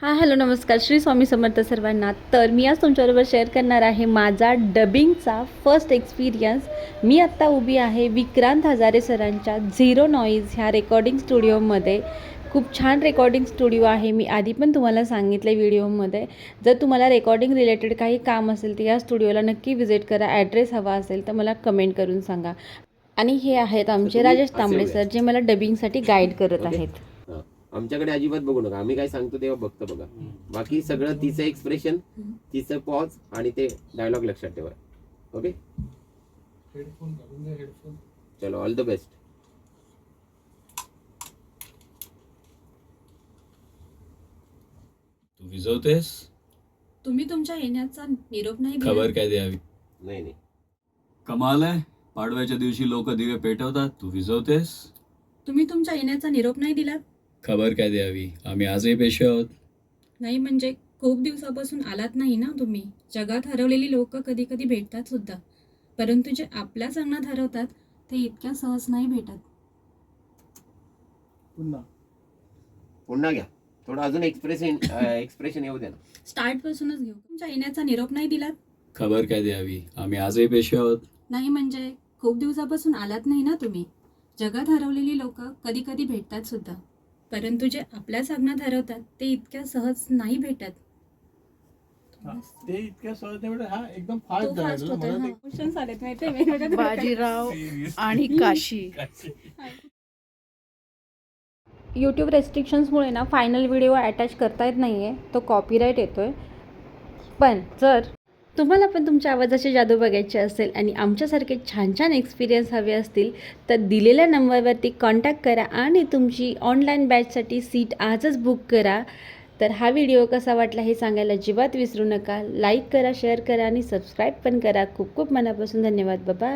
हां, हॅलो, नमस्कार. श्री स्वामी समर्थ सर्वांना. तर मी आज तुमच्याबरोबर शेअर करणार आहे माझा डबिंगचा फर्स्ट एक्सपिरियन्स. मी आत्ता उभी आहे विक्रांत हजारे सरांच्या झिरो नॉईज ह्या रेकॉर्डिंग स्टुडिओमध्ये. खूप छान रेकॉर्डिंग स्टुडिओ आहे. मी आधी पण तुम्हाला सांगितलं व्हिडिओमध्ये. जर तुम्हाला रेकॉर्डिंग रिलेटेड काही काम असेल तर या स्टुडिओला नक्की व्हिजिट करा. ॲड्रेस हवा असेल तर मला कमेंट करून सांगा. आणि हे आहेत आमचे राजेश तांबडे सर, जे मला डबिंगसाठी गाईड करत आहेत. आमच्याकडे अजिबात बघू नका, आम्ही काय सांगतो तेव्हा बघतो बघा. बाकी सगळं तिचं एक्सप्रेशन, तिचं पॉज आणि ते डायलॉग लक्षात ठेवा. ओके, चलो, ऑल द बेस्ट. तू विजवतेस? तुम्ही तुमच्या येण्याचा निरोप नाही खबर काय द्यावी? नाही नाही, कमाल आहे. पाडव्याच्या दिवशी लोक दिवे पेटवतात, तू विजवतेस? तुम्ही तुमच्या येण्याचा निरोप नाही दिला. खबर काय द्यावी? आम्ही आजही पेशवे आहोत. नाही म्हणजे खूप दिवसापासून आलात नाही ना तुम्ही. जगात हरवलेली लोक कधी कधी भेटतात सुद्धा, परंतु जे आपल्याच अंगणात हरवतात ते इतक्या सहज नाही भेटत. पुन्हा घ्या, थोडं अजून एक्सप्रेशन येऊ द्या ना. स्टार्ट पासूनच घेऊ. तुमच्या येण्याचा निरोप नाही दिलात. खबर काय द्यावी? आम्ही आजही पेशवे आहोत. नाही म्हणजे खूप दिवसापासून आलात नाही ना तुम्ही. जगात हरवलेली लोक कधी कधी भेटतात सुद्धा, परंतु जे आपल्याच अंगणात हरवतात ते इतक्या सहज नाही भेटत. ते इतक्या सहज नाही भेटत. हा एकदम फास्ट तो फास्ट होतोय. झाला. हा, क्वेश्चन्स आलेत माहितीये वेगवेगळ्या बाजीराव आणि काशी. यूट्यूब रेस्ट्रिक्शन्समुळे ना फायनल व्हिडिओ अटॅच करता येत नाही आहे, तो कॉपीराईट येतो आहे. पण जर तुम्हाला पण तुमच्या आवाजाची जादू बघायची असेल आणि आमच्यासारखे छान छान एक्सपिरियन्स हवे असतील तर दिलेल्या नंबरवरती कॉन्टॅक्ट करा आणि तुमची ऑनलाईन बॅचसाठी सीट आजच बुक करा. तर हा व्हिडिओ कसा वाटला हे सांगायला अजिबात विसरू नका. लाईक करा, शेअर करा आणि सबस्क्राईब पण करा. खूप खूप मनापासून धन्यवाद. बाबा.